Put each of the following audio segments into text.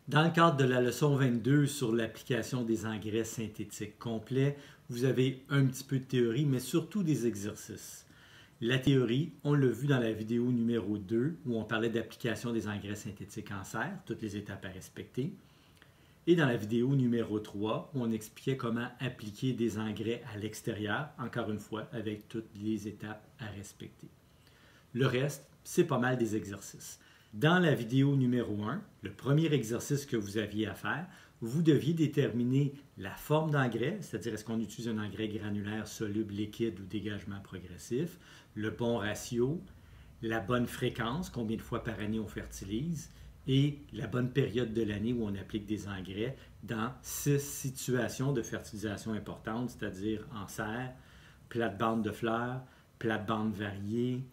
Dans le cadre de la leçon 22 sur l'application des engrais synthétiques complets, vous avez un petit peu de théorie, mais surtout des exercices. La théorie, on l'a vu dans la vidéo numéro 2 où on parlait d'application des engrais synthétiques en serre, toutes les étapes à respecter. Et dans la vidéo numéro 3 où on expliquait comment appliquer des engrais à l'extérieur, encore une fois, avec toutes les étapes à respecter. Le reste, c'est pas mal des exercices. Dans la vidéo numéro 1, le premier exercice que vous aviez à faire, vous deviez déterminer la forme d'engrais, c'est-à-dire est-ce qu'on utilise un engrais granulaire, soluble, liquide ou dégagement progressif, le bon ratio, la bonne fréquence, combien de fois par année on fertilise, et la bonne période de l'année où on applique des engrais dans 6 situations de fertilisation importantes, c'est-à-dire en serre, plate-bande de fleurs, plate-bande variée,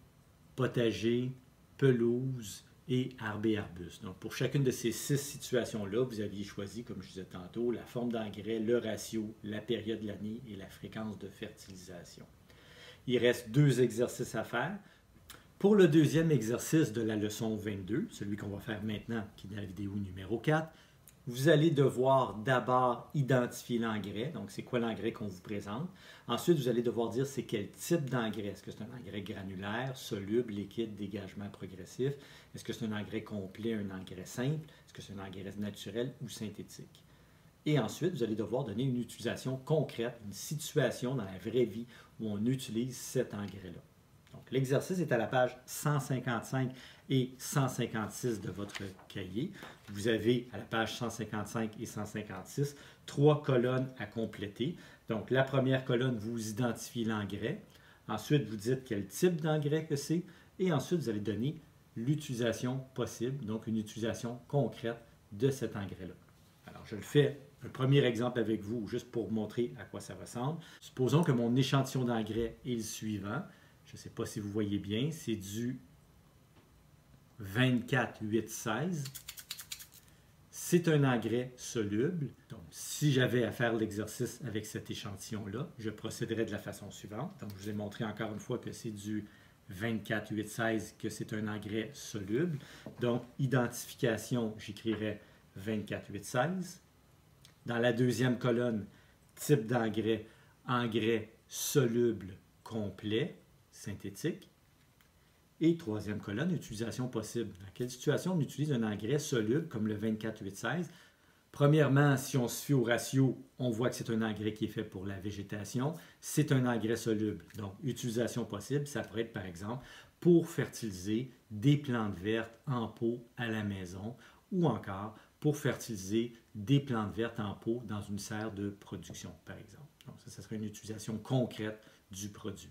potager, pelouse et arbres et arbustes. Donc, pour chacune de ces 6 situations-là, vous aviez choisi, comme je disais tantôt, la forme d'engrais, le ratio, la période de l'année et la fréquence de fertilisation. Il reste 2 exercices à faire. Pour le deuxième exercice de la leçon 22, celui qu'on va faire maintenant, qui est dans la vidéo numéro 4, vous allez devoir d'abord identifier l'engrais, donc c'est quoi l'engrais qu'on vous présente. Ensuite, vous allez devoir dire c'est quel type d'engrais. Est-ce que c'est un engrais granulaire, soluble, liquide, dégagement progressif? Est-ce que c'est un engrais complet, un engrais simple? Est-ce que c'est un engrais naturel ou synthétique? Et ensuite, vous allez devoir donner une utilisation concrète, une situation dans la vraie vie où on utilise cet engrais-là. Donc, l'exercice est à la page 155 et 156 de votre cahier. Vous avez à la page 155 et 156 3 colonnes à compléter. Donc, la première colonne, vous identifiez l'engrais. Ensuite, vous dites quel type d'engrais que c'est. Et ensuite, vous allez donner l'utilisation possible, donc une utilisation concrète de cet engrais-là. Alors, je le fais un premier exemple avec vous, juste pour vous montrer à quoi ça ressemble. Supposons que mon échantillon d'engrais est le suivant. Je ne sais pas si vous voyez bien, c'est du 24-8-16. C'est un engrais soluble. Donc, si j'avais à faire l'exercice avec cet échantillon-là, je procéderais de la façon suivante. Donc, je vous ai montré encore une fois que c'est du 24-8-16, que c'est un engrais soluble. Donc, identification, j'écrirais 24-8-16. Dans la deuxième colonne, type d'engrais, engrais soluble complet, synthétique. Et troisième colonne, utilisation possible. Dans quelle situation on utilise un engrais soluble comme le 24-8-16? Premièrement, si on se fie au ratio, on voit que c'est un engrais qui est fait pour la végétation. C'est un engrais soluble. Donc, utilisation possible, ça pourrait être par exemple pour fertiliser des plantes vertes en pot à la maison ou encore pour fertiliser des plantes vertes en pot dans une serre de production, par exemple. Donc, ça serait une utilisation concrète du produit.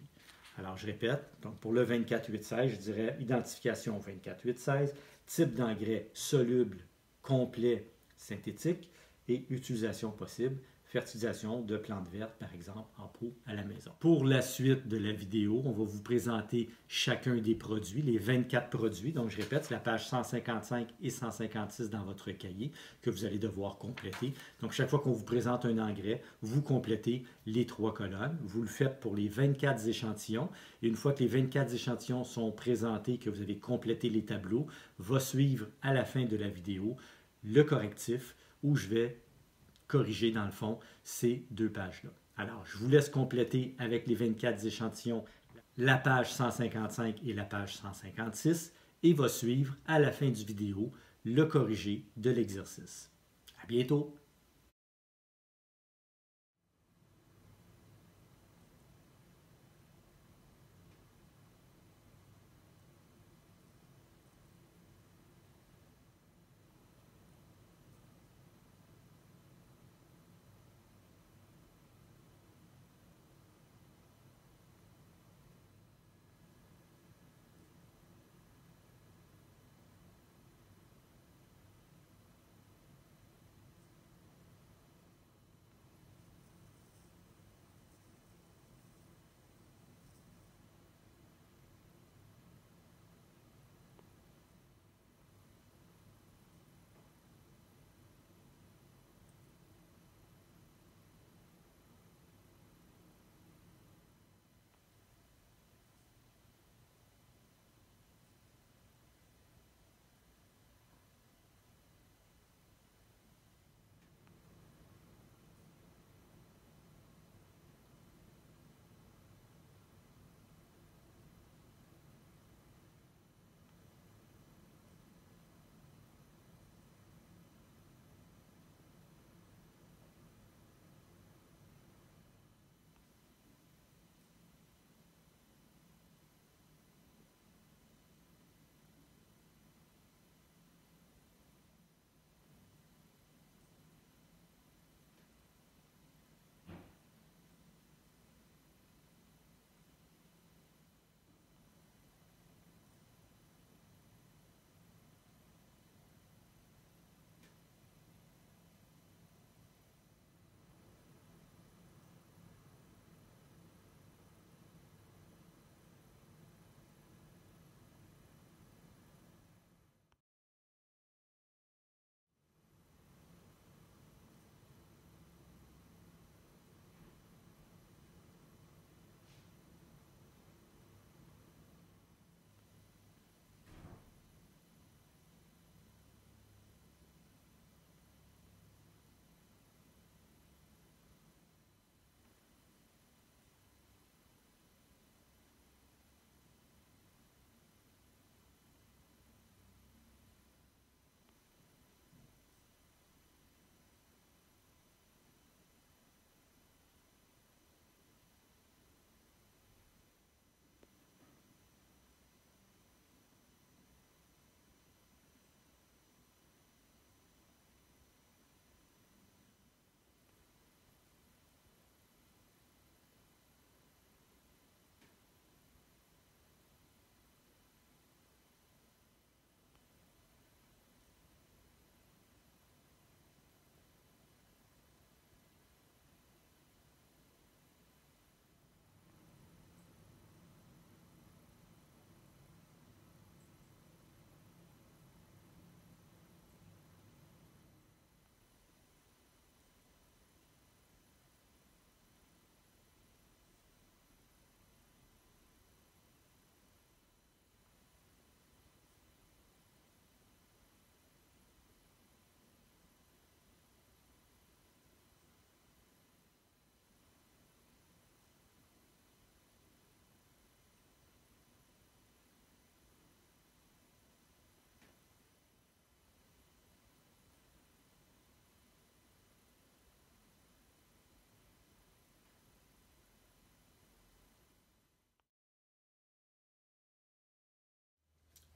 Alors, je répète, donc pour le 24-8-16, je dirais identification 24-8-16, type d'engrais soluble, complet, synthétique et utilisation possible, fertilisation de plantes vertes, par exemple, en pot à la maison. Pour la suite de la vidéo, on va vous présenter chacun des produits, les 24 produits. Donc, je répète, c'est la page 155 et 156 dans votre cahier que vous allez devoir compléter. Donc, chaque fois qu'on vous présente un engrais, vous complétez les 3 colonnes. Vous le faites pour les 24 échantillons. Et une fois que les 24 échantillons sont présentés, que vous avez complété les tableaux, va suivre à la fin de la vidéo le correctif où je vais corriger dans le fond ces 2 pages-là. Alors, je vous laisse compléter avec les 24 échantillons la page 155 et la page 156 et va suivre à la fin du vidéo le corrigé de l'exercice. À bientôt!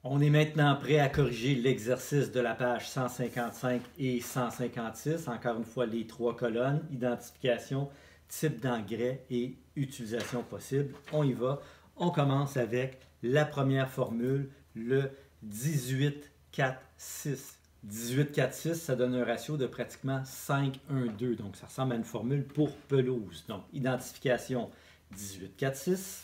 On est maintenant prêt à corriger l'exercice de la page 155 et 156. Encore une fois, les trois colonnes, identification, type d'engrais et utilisation possible. On y va. On commence avec la première formule, le 18-4-6. 18-4-6, ça donne un ratio de pratiquement 5-1-2. Donc, ça ressemble à une formule pour pelouse. Donc, identification 18-4-6.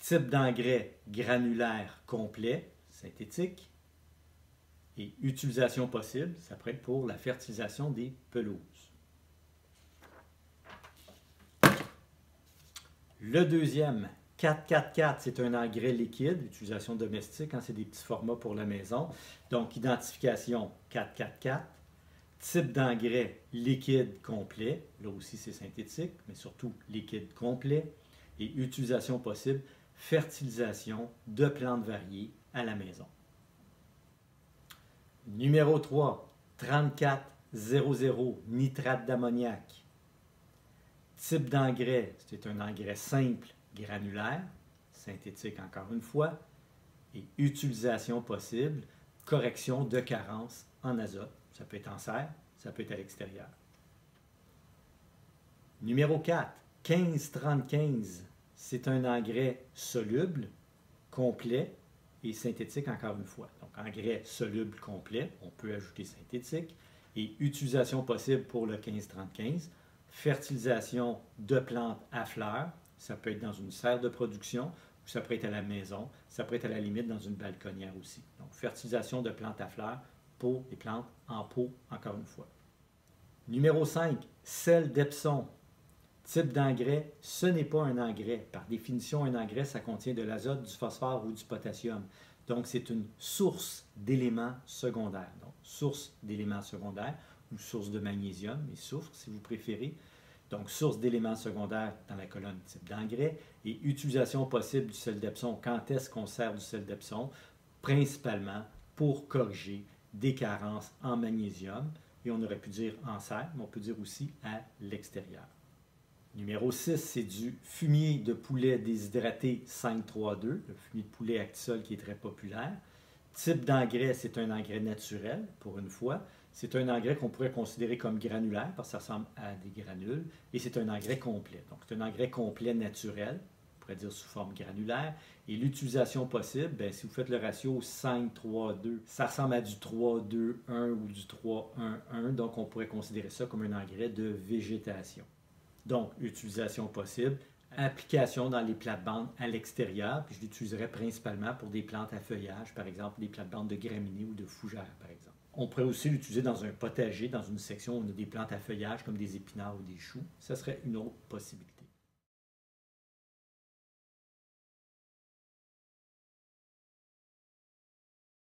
Type d'engrais granulaire complet, synthétique. Et utilisation possible, ça pourrait être pour la fertilisation des pelouses. Le deuxième, 4-4-4, c'est un engrais liquide, utilisation domestique, c'est des petits formats pour la maison. Donc, identification 4-4-4. Type d'engrais liquide complet, là aussi c'est synthétique, mais surtout liquide complet. Et utilisation possible, fertilisation de plantes variées à la maison. Numéro 3, 34-00, nitrate d'ammoniac. Type d'engrais, c'est un engrais simple, granulaire, synthétique encore une fois, et utilisation possible, correction de carence en azote. Ça peut être en serre, ça peut être à l'extérieur. Numéro 4, 15-30-15, c'est un engrais soluble, complet et synthétique encore une fois. Donc engrais soluble complet, on peut ajouter synthétique, et utilisation possible pour le 15-30-15. Fertilisation de plantes à fleurs, ça peut être dans une serre de production ou ça peut être à la maison, ça peut être à la limite dans une balconnière aussi. Donc, fertilisation de plantes à fleurs pour les plantes en pot, encore une fois. Numéro 5, sel d'Epsom. Type d'engrais, ce n'est pas un engrais. Par définition, un engrais, ça contient de l'azote, du phosphore ou du potassium. Donc, c'est une source d'éléments secondaires. Donc, source d'éléments secondaires ou source de magnésium et soufre, si vous préférez. Donc, source d'éléments secondaires dans la colonne type d'engrais et utilisation possible du sel d'Epsom. Quand est-ce qu'on sert du sel d'Epsom? Principalement pour corriger des carences en magnésium. Et on aurait pu dire en serre, mais on peut dire aussi à l'extérieur. Numéro 6, c'est du fumier de poulet déshydraté 5,3,2, le fumier de poulet Actisol qui est très populaire. Type d'engrais, c'est un engrais naturel, pour une fois. C'est un engrais qu'on pourrait considérer comme granulaire, parce que ça ressemble à des granules, et c'est un engrais complet. Donc, c'est un engrais complet naturel, on pourrait dire sous forme granulaire. Et l'utilisation possible, bien, si vous faites le ratio 5-3-2, ça ressemble à du 3-2-1 ou du 3-1-1, donc on pourrait considérer ça comme un engrais de végétation. Donc, utilisation possible, application dans les plates-bandes à l'extérieur, puis je l'utiliserais principalement pour des plantes à feuillage, par exemple des plates-bandes de graminées ou de fougères, par exemple. On pourrait aussi l'utiliser dans un potager, dans une section où on a des plantes à feuillage comme des épinards ou des choux. Ça serait une autre possibilité.